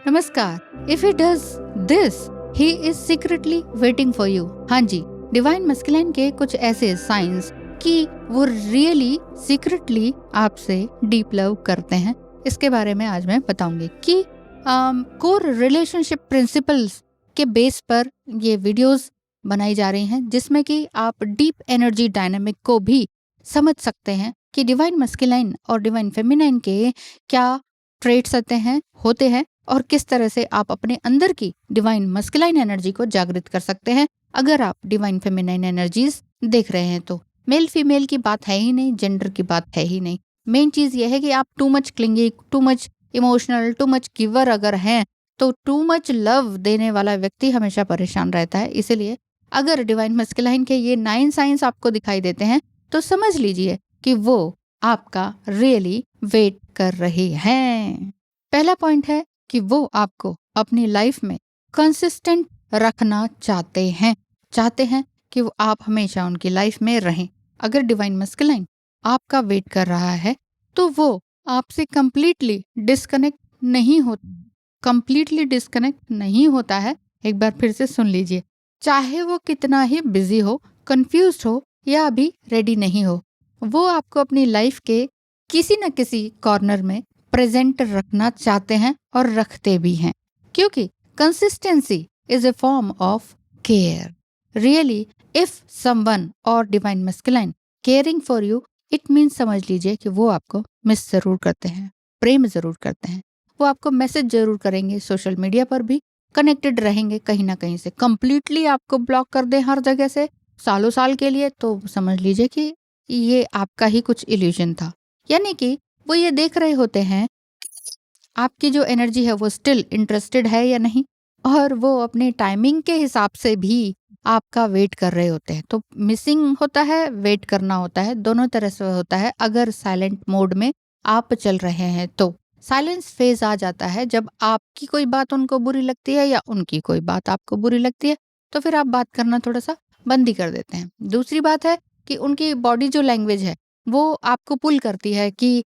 नमस्कार। If he does this, he is secretly waiting for you. हाँ जी, divine masculine के कुछ ऐसे साइंस कि वो रियली सीक्रेटली आपसे डीप लव करते हैं, इसके बारे में आज मैं बताऊंगी कि कोर रिलेशनशिप प्रिंसिपल्स के बेस पर ये वीडियोस बनाई जा रही हैं, जिसमें कि आप डीप एनर्जी डायनामिक को भी समझ सकते हैं कि डिवाइन मस्कुलाइन और डिवाइन फेमिनाइन के क्या ट्रेट्स होते हैं और किस तरह से आप अपने अंदर की डिवाइन मस्कुलाइन एनर्जी को जागृत कर सकते हैं। अगर आप डिवाइन फेमिनाइन एनर्जीज देख रहे हैं तो मेल फीमेल की बात है ही नहीं, जेंडर की बात है ही नहीं। मेन चीज ये है कि आप too much clingy, too much emotional, too much giver अगर हैं तो टू मच लव देने वाला व्यक्ति हमेशा परेशान रहता है। इसीलिए अगर डिवाइन मस्कुलाइन के ये 9 साइंस आपको दिखाई देते हैं तो समझ लीजिए कि वो आपका रियली वेट कर रही हैं। पहला पॉइंट है कि वो आपको अपनी लाइफ में कंसिस्टेंट रखना चाहते हैं कि वो आप हमेशा उनकी लाइफ में रहें। अगर डिवाइन मस्कुलाइन आपका वेट कर रहा है तो वो आपसे कंप्लीटली डिस्कनेक्ट नहीं होता है। एक बार फिर से सुन लीजिए, चाहे वो कितना ही बिजी हो, कंफ्यूज्ड हो या अभी रेडी नहीं हो, वो आपको अपनी लाइफ के किसी न किसी कॉर्नर में प्रेजेंट रखना चाहते हैं और रखते भी हैं, क्योंकि consistency is a form of care. Really if someone और divine masculine caring for you, it means समझ लीजिए कि वो आपको मिस जरूर करते हैं, प्रेम जरूर करते हैं। वो आपको मैसेज जरूर करेंगे, सोशल मीडिया पर भी कनेक्टेड रहेंगे कहीं ना कहीं से। कंप्लीटली आपको ब्लॉक कर दें हर जगह से सालों साल के लिए तो समझ लीजिए कि ये आपका ही कुछ इल्यूजन था। यानी कि वो ये देख रहे होते हैं आपकी जो एनर्जी है वो स्टिल इंटरेस्टेड है या नहीं, और वो अपने टाइमिंग के हिसाब से भी आपका वेट कर रहे होते हैं। तो मिसिंग होता है, वेट करना होता है, दोनों तरह से होता है। अगर साइलेंट मोड में आप चल रहे हैं तो साइलेंस फेज आ जाता है जब आपकी कोई बात उनको बुरी लगती है या उनकी कोई बात आपको बुरी लगती है, तो फिर आप बात करना थोड़ा सा बंद ही कर देते हैं। दूसरी बात है कि उनकी बॉडी जो लैंग्वेज है वो आपको पुल करती है कि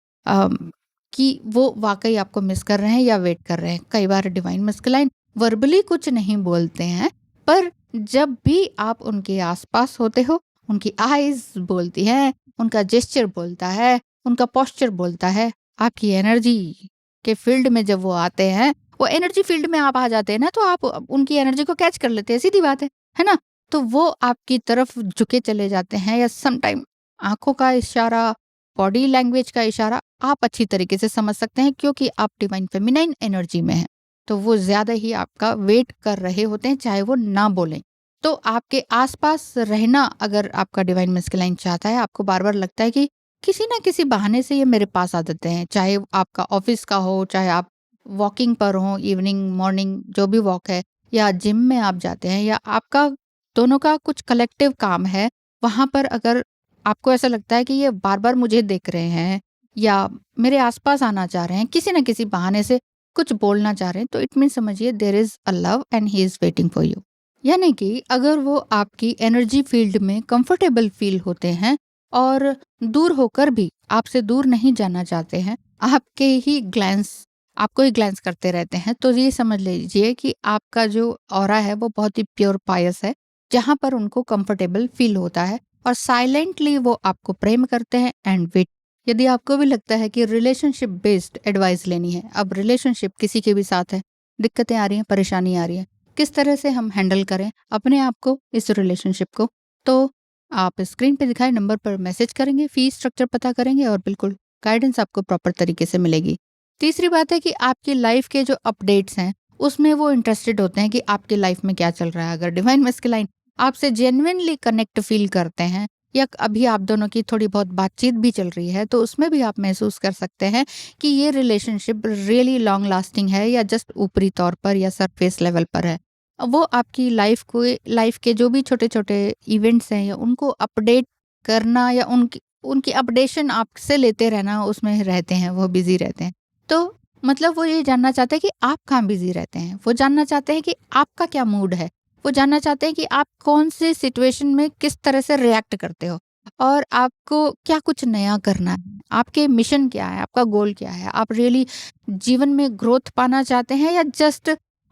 वो वाकई आपको मिस कर रहे हैं या वेट कर रहे हैं। कई बार डिवाइन मस्कुलाइन वर्बली कुछ नहीं बोलते हैं, पर जब भी आप उनके आसपास होते हो, उनकी आईज बोलती हैं, उनका जेस्चर बोलता है, उनका पोस्चर बोलता है। आपकी एनर्जी के फील्ड में जब वो आते हैं, वो एनर्जी फील्ड में आप आ जाते हैं ना, तो आप उनकी एनर्जी को कैच कर लेते हैं, सीधी बात है ना। तो वो आपकी तरफ झुके चले जाते हैं, या समटाइम आंखों का इशारा, बॉडी लैंग्वेज का इशारा आप अच्छी तरीके से समझ सकते हैं, क्योंकि आप डिवाइन फेमिनाइन एनर्जी में हैं। तो वो ज्यादा ही आपका वेट कर रहे होते हैं, चाहे वो ना बोलें। तो आपके आसपास रहना अगर आपका डिवाइन मस्कुलाइन चाहता है, आपको बार बार लगता है कि किसी ना किसी बहाने से ये मेरे पास आ जाते हैं, चाहे आपका ऑफिस का हो, चाहे आप वॉकिंग पर हो, इवनिंग मॉर्निंग जो भी वॉक है, या जिम में आप जाते हैं, या आपका दोनों का कुछ कलेक्टिव काम है, वहां पर अगर आपको ऐसा लगता है कि ये बार बार मुझे देख रहे हैं या मेरे आसपास आना चाह रहे हैं, किसी न किसी बहाने से कुछ बोलना चाह रहे हैं, तो इट मीन समझिए there is a love and he is waiting for you. यानी कि अगर वो आपकी एनर्जी फील्ड में कंफर्टेबल फील होते हैं और दूर होकर भी आपसे दूर नहीं जाना चाहते हैं, आपको ही ग्लैंस करते रहते हैं, तो ये समझ लीजिए कि आपका जो ऑरा है वो बहुत ही प्योर पायस है, जहां पर उनको कंफर्टेबल फील होता है और साइलेंटली वो आपको प्रेम करते हैं एंड वेट। यदि आपको भी लगता है कि रिलेशनशिप बेस्ड एडवाइस लेनी है, अब रिलेशनशिप किसी के भी साथ है, दिक्कतें आ रही हैं, परेशानी आ रही है, किस तरह से हम हैंडल करें अपने आप को, इस रिलेशनशिप को, तो आप स्क्रीन पे दिखाए नंबर पर मैसेज करेंगे, फी स्ट्रक्चर पता करेंगे और बिल्कुल गाइडेंस आपको प्रॉपर तरीके से मिलेगी। तीसरी बात है कि आपकी लाइफ के जो अपडेट्स हैं उसमें वो इंटरेस्टेड होते हैं कि आपकी लाइफ में क्या चल रहा है। अगर डिवाइन मस्कुलाइन आपसे जेन्युइनली कनेक्ट फील करते हैं, या अभी आप दोनों की थोड़ी बहुत बातचीत भी चल रही है, तो उसमें भी आप महसूस कर सकते हैं कि ये रिलेशनशिप रियली लॉन्ग लास्टिंग है या जस्ट ऊपरी तौर पर या सरफेस लेवल पर है। वो आपकी लाइफ के जो भी छोटे छोटे इवेंट्स हैं या उनको अपडेट करना या उनकी उनकी अपडेशन आपसे लेते रहना, उसमें रहते हैं, वो बिजी रहते हैं। तो मतलब वो ये जानना चाहते हैं कि आप कहाँ बिजी रहते हैं, वो जानना चाहते हैं कि आपका क्या मूड है, वो जानना चाहते हैं कि आप कौन सी सिचुएशन में किस तरह से रिएक्ट करते हो। और आपको क्या कुछ नया करना है, आपके मिशन क्या है, आपका गोल क्या है, आप रियली जीवन में ग्रोथ पाना चाहते हैं या जस्ट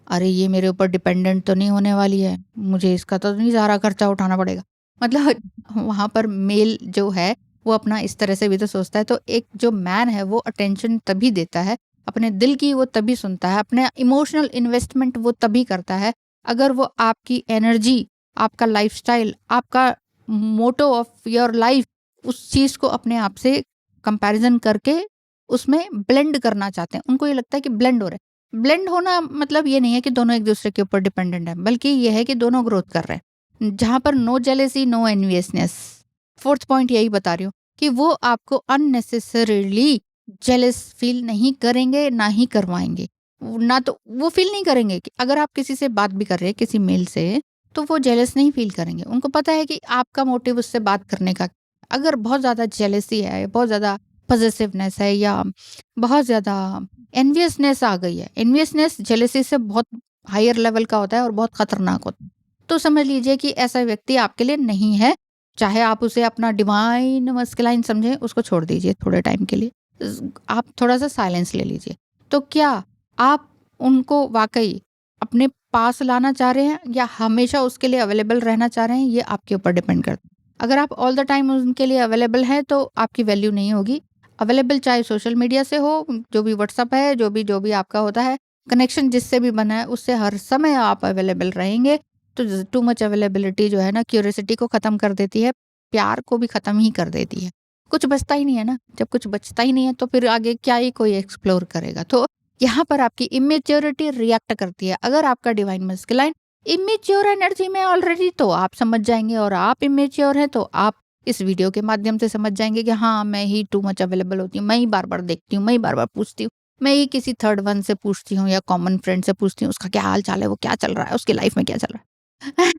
अरे ये मेरे ऊपर डिपेंडेंट तो नहीं होने वाली है, मुझे इसका तो नहीं सारा खर्चा उठाना पड़ेगा। मतलब वहाँ पर मेल जो है वो अपना इस तरह से भी तो सोचता है। तो एक जो मैन है वो अटेंशन तभी देता है, अपने दिल की वो तभी सुनता है, अपने इमोशनल इन्वेस्टमेंट वो तभी करता है अगर वो आपकी एनर्जी, आपका लाइफस्टाइल, आपका मोटो ऑफ योर लाइफ, उस चीज़ को अपने आप से कंपैरिजन करके उसमें ब्लेंड करना चाहते हैं। उनको ये लगता है कि ब्लेंड हो रहे हैं। ब्लेंड होना मतलब ये नहीं है कि दोनों एक दूसरे के ऊपर डिपेंडेंट है, बल्कि ये है कि दोनों ग्रोथ कर रहे हैं, जहां पर no jealousy, no enviousness. Fourth point यही बता रही हूँ कि वो आपको अननेसेसरीली जेलस फील नहीं करेंगे, ना ही करवाएंगे। ना तो वो फील नहीं करेंगे कि अगर आप किसी से बात भी कर रहे हैं, किसी मेल से, तो वो जेलस नहीं फील करेंगे। उनको पता है कि आपका मोटिव उससे बात करने का। अगर बहुत ज़्यादा जेलसी है, बहुत ज़्यादा पॉसेसिवनेस है, या बहुत ज़्यादा एनवियसनेस आ गई है, एनवियसनेस जेलसी से बहुत हायर लेवल का होता है और बहुत खतरनाक होता है, तो समझ लीजिए कि ऐसा व्यक्ति आपके लिए नहीं है। चाहे आप उसे अपना डिवाइन मस्कुलाइन समझें, उसको छोड़ दीजिए थोड़े टाइम के लिए। आप थोड़ा सा साइलेंस ले लीजिए। तो क्या आप उनको वाकई अपने पास लाना चाह रहे हैं या हमेशा उसके लिए अवेलेबल रहना चाह रहे हैं, ये आपके ऊपर डिपेंड करता है। अगर आप ऑल द टाइम उनके लिए अवेलेबल हैं तो आपकी वैल्यू नहीं होगी। अवेलेबल चाहे सोशल मीडिया से हो, जो भी व्हाट्सअप है, जो भी आपका होता है, कनेक्शन जिससे भी बना है उससे हर समय आप अवेलेबल रहेंगे। तो टू मच अवेलेबिलिटी जो है ना, क्यूरियोसिटी को ख़त्म कर देती है, प्यार को भी ख़त्म ही कर देती है। कुछ बचता ही नहीं है ना, जब कुछ बचता ही नहीं है तो फिर आगे क्या ही कोई एक्सप्लोर करेगा। तो यहाँ पर आपकी इमेच्योरिटी रिएक्ट करती है। अगर आपका डिवाइन मस्कुलाइन इमेच्योर एनर्जी में ऑलरेडी, तो आप समझ जाएंगे, और आप इमेच्योर हैं तो आप इस वीडियो के माध्यम से समझ जाएंगे कि हाँ, मैं ही टू मच अवेलेबल होती हूँ, मैं ही बार बार देखती हूँ, मैं ही बार बार पूछती हूँ, मैं ही किसी थर्ड वन से पूछती हूँ या कॉमन फ्रेंड से पूछती हूँ उसका क्या हाल चाल है, वो क्या चल रहा है, उसकी लाइफ में क्या चल रहा है।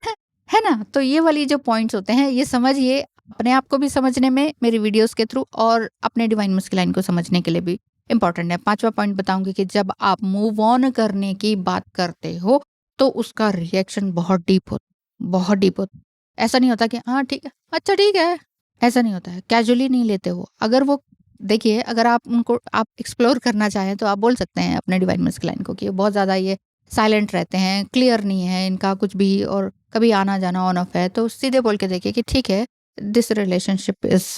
है ना? तो ये वाली जो पॉइंट्स होते हैं, ये समझिए, अपने आप को भी समझने में मेरी वीडियोस के थ्रू, और अपने डिवाइन मस्कुलाइन को समझने के लिए भी इम्पोर्टेंट है। पांचवा पॉइंट बताऊंगी कि जब आप मूव ऑन करने की बात करते हो तो उसका रिएक्शन बहुत डीप होता है, बहुत डीप होता है। ऐसा नहीं होता कि हाँ ठीक है, अच्छा ठीक है, ऐसा नहीं होता है। कैजुअली नहीं लेते वो। अगर वो, देखिए, अगर आप उनको आप एक्सप्लोर करना चाहें तो आप बोल सकते हैं अपने डिवाइन मस्कुलाइन को कि बहुत ज़्यादा ये साइलेंट रहते हैं, क्लियर नहीं है इनका कुछ भी, और कभी आना जाना ऑन ऑफ है, तो सीधे बोल के देखिए कि ठीक है, this relationship is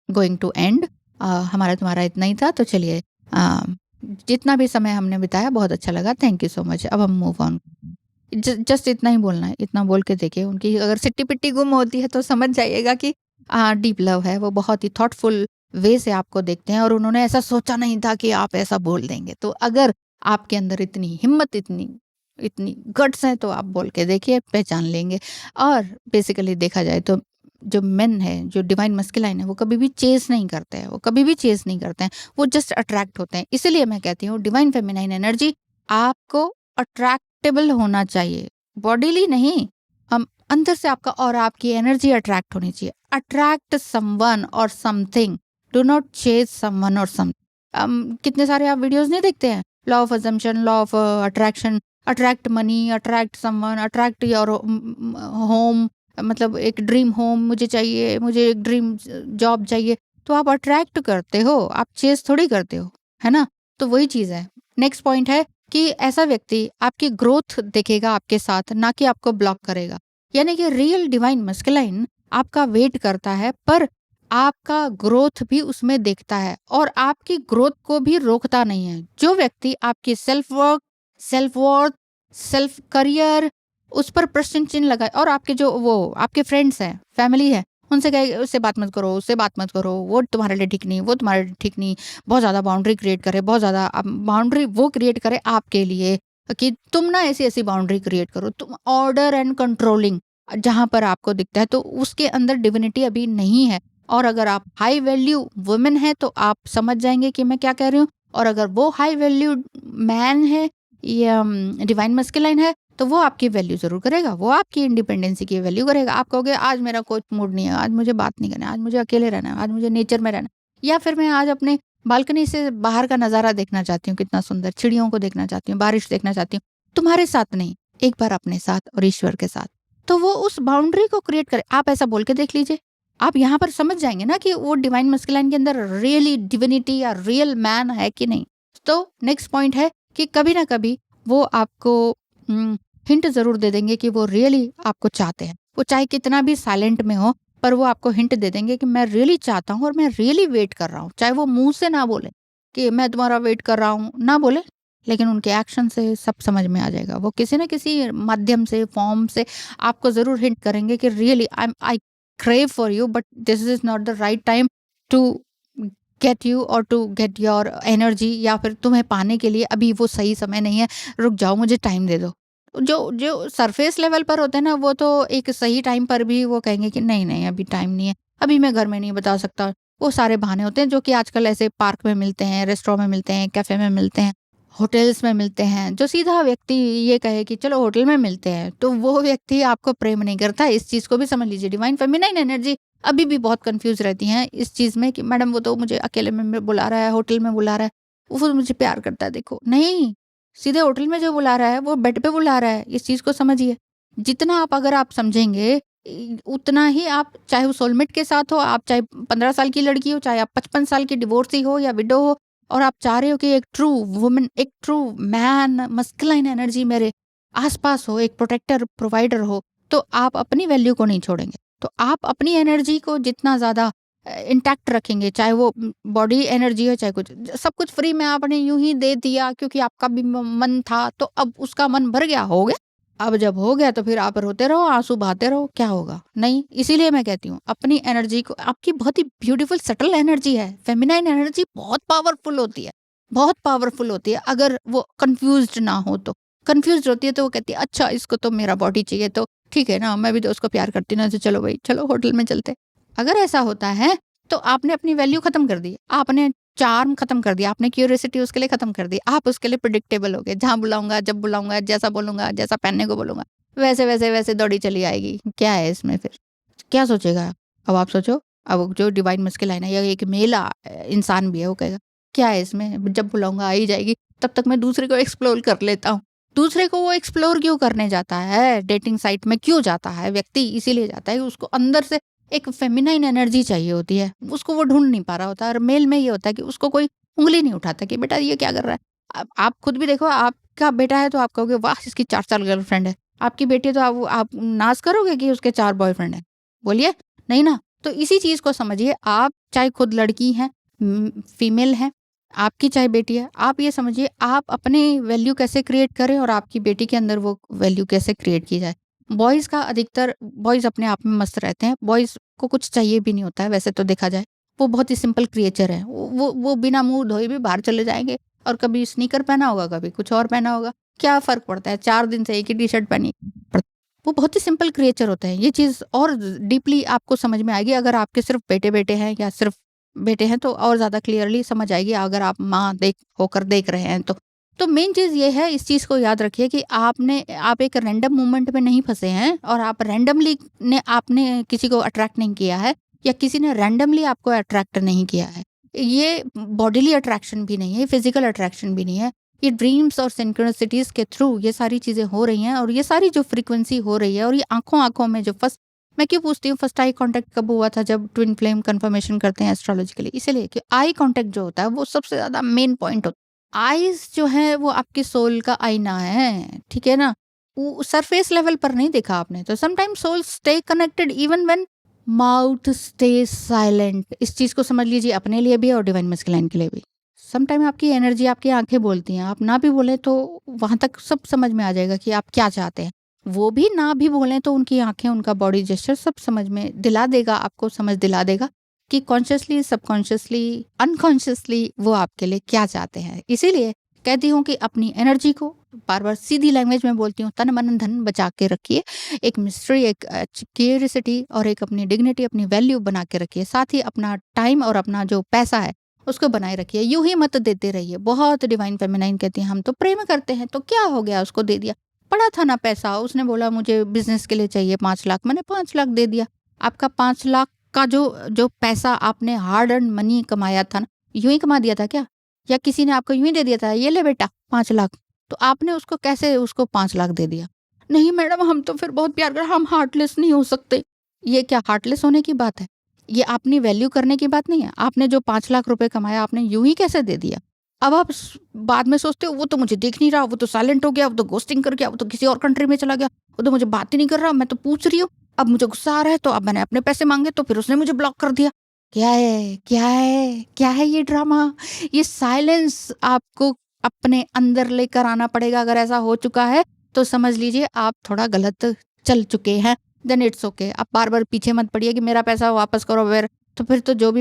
going to end, हमारा तुम्हारा इतना ही था, तो चलिए, जितना भी समय हमने बिताया बहुत अच्छा लगा, थैंक यू सो मच, अब हम मूव ऑन। जस्ट इतना ही बोलना है। इतना बोल के देखिए, उनकी अगर सिट्टी पिट्टी गुम होती है तो समझ जाइएगा कि डीप लव है, वो बहुत ही थॉटफुल वे से आपको देखते हैं और उन्होंने ऐसा सोचा नहीं था कि आप ऐसा बोल देंगे। तो अगर आपके अंदर इतनी हिम्मत, इतनी इतनी गट्स है, तो आप बोल के देखिए, पहचान लेंगे। और बेसिकली देखा जाए तो जो मेन है, जो डिवाइन मस्कुलाइन है, वो कभी भी चेस नहीं करते हैं, वो कभी भी चेस नहीं करते हैं, वो जस्ट अट्रैक्ट होते हैं। इसलिए मैं कहती हूँ डिवाइन फेमिनाइन एनर्जी आपको अट्रैक्टेबल होना चाहिए, बॉडीली नहीं, अंदर से आपका और आपकी एनर्जी अट्रैक्ट होनी चाहिए। अट्रैक्ट समवन और something, do not chase someone और सम। कितने सारे आप वीडियोस नहीं देखते हैं, law of assumption, law of attraction, attract money, attract someone, attract your home, मतलब एक ड्रीम होम मुझे चाहिए, मुझे एक ड्रीम जॉब चाहिए। तो आप अट्रैक्ट करते हो, आप चेस थोड़ी करते हो, है ना? तो वही चीज़ है। नेक्स्ट पॉइंट है कि ऐसा व्यक्ति आपकी ग्रोथ देखेगा आपके साथ, ना कि आपको ब्लॉक करेगा। यानी कि रियल डिवाइन मस्कुलाइन आपका वेट करता है, पर आपका ग्रोथ भी उसमें देखता है और आपकी ग्रोथ को भी रोकता नहीं है। जो व्यक्ति आपकी self work, self worth, self career, उस पर प्रश्न चिन्ह लगाए, और आपके जो वो आपके फ्रेंड्स हैं, फैमिली है, उनसे कहे उससे बात मत करो, उससे बात मत करो, वो तुम्हारे लिए ठीक नहीं, वो तुम्हारे लिए ठीक नहीं, बहुत ज़्यादा बाउंड्री क्रिएट करे, बहुत ज़्यादा बाउंड्री वो क्रिएट करे आपके लिए कि तुम ना ऐसी ऐसी बाउंड्री क्रिएट करो, तुम ऑर्डर एंड कंट्रोलिंग जहाँ पर आपको दिखता है, तो उसके अंदर डिविनिटी अभी नहीं है। और अगर आप हाई वैल्यू वुमेन है तो आप समझ जाएंगे कि मैं क्या कह रही हूँ। और अगर वो हाई वैल्यू मैन है या डिवाइन मस्कुलाइन है, तो वो आपकी वैल्यू जरूर करेगा, वो आपकी इंडिपेंडेंसी की वैल्यू करेगा। आप कहोगे आज मेरा कोई मूड नहीं है, आज मुझे बात नहीं करना है, आज मुझे अकेले रहना है, आज मुझे नेचर में रहना है, या फिर मैं आज अपने बालकनी से बाहर का नजारा देखना चाहती हूँ, कितना सुंदर, चिड़ियों को देखना चाहती हूँ, बारिश देखना चाहती हूँ, तुम्हारे साथ नहीं, एक बार अपने साथ और ईश्वर के साथ। तो वो उस बाउंड्री को क्रिएट करे। आप ऐसा बोल के देख लीजिए आप यहाँ पर समझ जाएँगे ना कि वो डिवाइन मस्कुलाइन के अंदर रियली डिविनिटी या रियल मैन है कि नहीं। तो नेक्स्ट पॉइंट है कि कभी ना कभी वो आपको हिंट ज़रूर दे देंगे कि वो रियली आपको चाहते हैं। वो चाहे कितना भी साइलेंट में हो, पर वो आपको हिंट दे देंगे कि मैं रियली चाहता हूँ और मैं रियली वेट कर रहा हूँ। चाहे वो मुँह से ना बोले कि मैं तुम्हारा वेट कर रहा हूँ, ना बोले, लेकिन उनके एक्शन से सब समझ में आ जाएगा। वो किसी न किसी माध्यम से, फॉर्म से आपको ज़रूर हिंट करेंगे कि really I crave for you, but this is not the right time to get you or to get your energy, या फिर तुम्हें पाने के लिए अभी वो सही समय नहीं है, रुक जाओ, मुझे टाइम दे दो। जो जो सरफेस लेवल पर होते हैं ना, वो तो एक सही टाइम पर भी वो कहेंगे कि नहीं नहीं अभी टाइम नहीं है, अभी मैं घर में नहीं बता सकता। वो सारे बहाने होते हैं जो कि आजकल ऐसे पार्क में मिलते हैं, रेस्टोरेंट में मिलते हैं, कैफे में मिलते हैं, होटल्स में मिलते हैं। जो सीधा व्यक्ति ये कहे कि चलो होटल में मिलते हैं, तो वो व्यक्ति आपको प्रेम नहीं करता। इस चीज़ को भी समझ लीजिए। डिवाइन फेमिनाइन एनर्जी अभी भी बहुत कंफ्यूज रहती हैं इस चीज़ में कि मैडम वो तो मुझे अकेले में बुला रहा है, होटल में बुला रहा है, वो मुझे प्यार करता है। देखो नहीं, सीधे होटल में जो बुला रहा है वो बेड पे बुला रहा है। इस चीज़ को समझिए। जितना आप अगर आप समझेंगे उतना ही आप, चाहे वो सोलमेट के साथ हो, आप चाहे 15 साल की लड़की हो, चाहे आप 55 साल की डिवोर्सी हो या विडो हो, और आप चाह रहे हो कि एक ट्रू वुमन, एक ट्रू मैन, मस्कुलाइन एनर्जी मेरे आसपास हो, एक प्रोटेक्टर प्रोवाइडर हो, तो आप अपनी वैल्यू को नहीं छोड़ेंगे। तो आप अपनी एनर्जी को जितना ज़्यादा इंटैक्ट रखेंगे, चाहे वो बॉडी एनर्जी हो, चाहे कुछ, सब कुछ फ्री में आपने यूं ही दे दिया क्योंकि आपका भी मन था, तो अब उसका मन भर गया, हो गया। अब जब हो गया तो फिर आप रोते रहो, आंसू बहाते रहो, क्या होगा? नहीं। इसीलिए मैं कहती हूँ अपनी एनर्जी को, आपकी बहुत ही ब्यूटीफुल सटल एनर्जी है, फेमिनाइन एनर्जी बहुत पावरफुल होती है, बहुत पावरफुल होती है। अगर वो कंफ्यूज्ड ना हो तो, कंफ्यूज होती है तो वो कहती है अच्छा इसको तो मेरा बॉडी चाहिए, तो ठीक है ना, मैं भी तो उसको प्यार करती हूँ ना, तो चलो भाई चलो होटल में चलते। अगर ऐसा होता है तो आपने अपनी वैल्यू खत्म कर दी, आपने चार्म खत्म कर दिया, आपने क्यूरियोसिटी उसके लिए खत्म कर दी। आप उसके लिए प्रिडिक्टेबल हो गए, जहाँ बुलाऊंगा, जब बुलाऊंगा, जैसा बोलूंगा, जैसा पहनने को बोलूंगा, वैसे वैसे वैसे दौड़ी चली आएगी। क्या है इसमें फिर? क्या सोचेगा? अब आप सोचो। अब जो डिवाइन मस्कुलाइन है, या एक मेला इंसान भी है, वो कहेगा क्या है इसमें, जब बुलाऊंगा आ ही जाएगी, तब तक मैं दूसरे को एक्सप्लोर कर लेता हूँ। दूसरे को वो एक्सप्लोर क्यों करने जाता है? डेटिंग साइट में क्यों जाता है व्यक्ति? इसीलिए जाता है कि उसको अंदर से एक फेमिनाइन एनर्जी चाहिए होती है, उसको वो ढूंढ नहीं पा रहा होता। और मेल में ये होता है कि उसको कोई उंगली नहीं उठाता कि बेटा ये क्या कर रहा है। आप खुद भी देखो, आपका बेटा है तो आप कहोगे वाह इसकी 4 गर्लफ्रेंड है। आपकी बेटी है तो आप नाज करोगे कि उसके 4 बॉयफ्रेंड है? बोलिए नहीं ना। तो इसी चीज को समझिए। आप चाहे खुद लड़की हैं, फीमेल हैं, आपकी चाहे बेटी है, आप ये समझिए आप अपनी वैल्यू कैसे क्रिएट करें और आपकी बेटी के अंदर वो वैल्यू कैसे क्रिएट की जाए। बॉयज़ का अधिकतर, बॉयज़ अपने आप में मस्त रहते हैं, बॉयज़ को कुछ चाहिए भी नहीं होता है वैसे तो देखा जाए। वो बहुत ही सिंपल क्रिएचर है। वो बिना मुँह धोए भी बाहर चले जाएँगे, और कभी स्नीकर पहना होगा, कभी कुछ और पहना होगा, क्या फ़र्क पड़ता है? 4 दिन से एक ही टी-शर्ट पहनी पर वो बहुत ही सिंपल क्रिएचर होते हैं। ये चीज़ और डीपली आपको समझ में आएगी अगर आपके सिर्फ़ बेटे-बेटे हैं, या सिर्फ़ बेटे हैं तो और ज़्यादा क्लियरली समझ आएगी अगर आप माँ होकर देख रहे हैं तो। तो मेन चीज़ ये है, इस चीज़ को याद रखिए कि आप एक रैंडम मूवमेंट में नहीं फँसे हैं, और आप रैंडमली आपने किसी को अट्रैक्ट नहीं किया है, या किसी ने रैंडमली आपको अट्रैक्ट नहीं किया है। ये बॉडीली अट्रैक्शन भी नहीं है, फिज़िकल अट्रैक्शन भी नहीं है। ये ड्रीम्स और सिंक्रोनिसिटीज़ के थ्रू ये सारी चीज़ें हो रही हैं, और ये सारी जो फ्रीक्वेंसी हो रही है, और ये आँखों-आँखों में जो फर्स्ट, मैं क्यों पूछती हूँ फर्स्ट आई कांटेक्ट कब हुआ था? जब ट्विन फ्लेम कन्फर्मेशन करते हैं एस्ट्रोलॉजिकली, इसीलिए कि आई कांटेक्ट जो होता है वो सबसे ज़्यादा मेन पॉइंट होता है। आईज़ जो है वो आपकी सोल का आईना है, ठीक है ना? वो सरफेस लेवल पर नहीं देखा आपने, तो sometimes soul stay connected even when mouth stay silent. इस चीज़ को समझ लीजिए अपने लिए भी और डिवाइन मस्कुलाइन के लिए भी। समटाइम आपकी एनर्जी, आपकी आँखें बोलती हैं, आप ना भी बोले तो वहाँ तक सब समझ में आ जाएगा कि आप क्या चाहते हैं। वो भी ना भी बोलें तो उनकी आँखें, उनका बॉडी जेस्चर सब समझ में दिला देगा, आपको समझ दिला देगा कि कॉन्शियसली, सबकॉन्शियसली, अनकॉन्शियसली वो आपके लिए क्या चाहते हैं। इसीलिए कहती हूँ कि अपनी एनर्जी को, बार-बार सीधी लैंग्वेज में बोलती हूँ, तन, मन, धन बचा के रखिए। एक मिस्ट्री, एक क्यूरियोसिटी और एक अपनी डिग्निटी, अपनी वैल्यू बना के रखिए। साथ ही अपना टाइम और अपना जो पैसा है उसको बनाए रखिए। यूँ ही मत देते रहिए। बहुत डिवाइन फेमिनाइन कहती हैं हम तो प्रेम करते हैं, तो क्या हो गया, उसको दे दिया। पड़ा था ना पैसा, उसने बोला मुझे बिज़नेस के लिए चाहिए 5 लाख, मैंने 5 लाख दे दिया। आपका 5 लाख का जो जो पैसा आपने हार्ड अर्न्ड मनी कमाया था ना, यूँ ही कमा दिया था क्या? या किसी ने आपको यूँ ही दे दिया था, ये ले बेटा 5 लाख, तो आपने उसको कैसे उसको 5 लाख दे दिया? नहीं मैडम हम तो फिर बहुत प्यार कर, हम हार्टलेस नहीं हो सकते। ये क्या हार्टलेस होने की बात है? ये अपनी वैल्यू करने की बात नहीं है। आपने जो 5 लाख रुपए कमाया आपने यूँ ही कैसे दे दिया? अब आप बाद में सोचते हो वो तो मुझे देख नहीं रहा, वो तो साइलेंट हो गया, वो तो घोस्टिंग कर गया, वो तो किसी और कंट्री में चला गया, वो तो मुझे बात ही नहीं कर रहा, मैं तो पूछ रही हूँ। अब मुझे गुस्सा आ रहा है तो अब मैंने अपने पैसे माँगे तो फिर उसने मुझे ब्लॉक कर दिया। क्या है? क्या है? क्या है ये ड्रामा? ये साइलेंस आपको अपने अंदर लेकर आना पड़ेगा। अगर ऐसा हो चुका है तो समझ लीजिए आप थोड़ा गलत चल चुके हैं। Then it's okay. आप बार-बार पीछे मत पड़िए कि मेरा पैसा वापस करो। फिर तो जो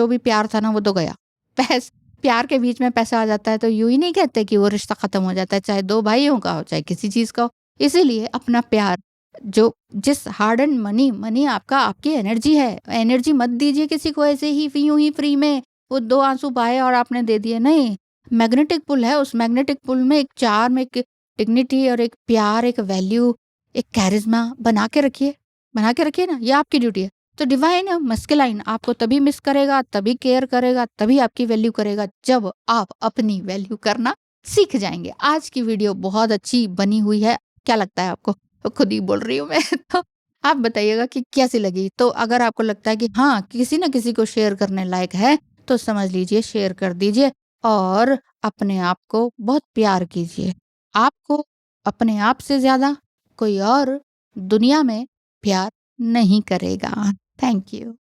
भी प्यार था ना वो तो गया। पैस प्यार के बीच में पैसा आ जाता है तो यूँ ही नहीं कहते कि वो रिश्ता खत्म हो जाता है, चाहे 2 भाइयों का हो, चाहे किसी चीज़ का हो। इसीलिए अपना प्यार जो जिस हार्ड एंड मनी मनी आपका आपकी एनर्जी है, एनर्जी मत दीजिए किसी को ऐसे ही यूँ ही फ्री में। वो 2 आँसू बहाए और आपने दे दिए, नहीं। मैग्नेटिक पुल है, उस मैग्नेटिक पुल में एक चार्म, एक डिग्निटी और एक प्यार, एक वैल्यू, एक कैरिज़मा बना के रखिए ना, ये आपकी ड्यूटी है। तो डिवाइन मस्कुलाइन आपको तभी मिस करेगा, तभी केयर करेगा, तभी आपकी वैल्यू करेगा जब आप अपनी वैल्यू करना सीख जाएँगे। आज की वीडियो बहुत अच्छी बनी हुई है। क्या लगता है आपको? खुद ही बोल रही हूँ मैं तो आप बताइएगा कि कैसी लगी? तो अगर आपको लगता है कि हाँ, किसी न किसी को शेयर करने लायक है, तो समझ लीजिए शेयर कर दीजिए और अपने आप को बहुत प्यार कीजिए। आपको अपने आप से ज़्यादा कोई और दुनिया में प्यार नहीं करेगा। Thank you.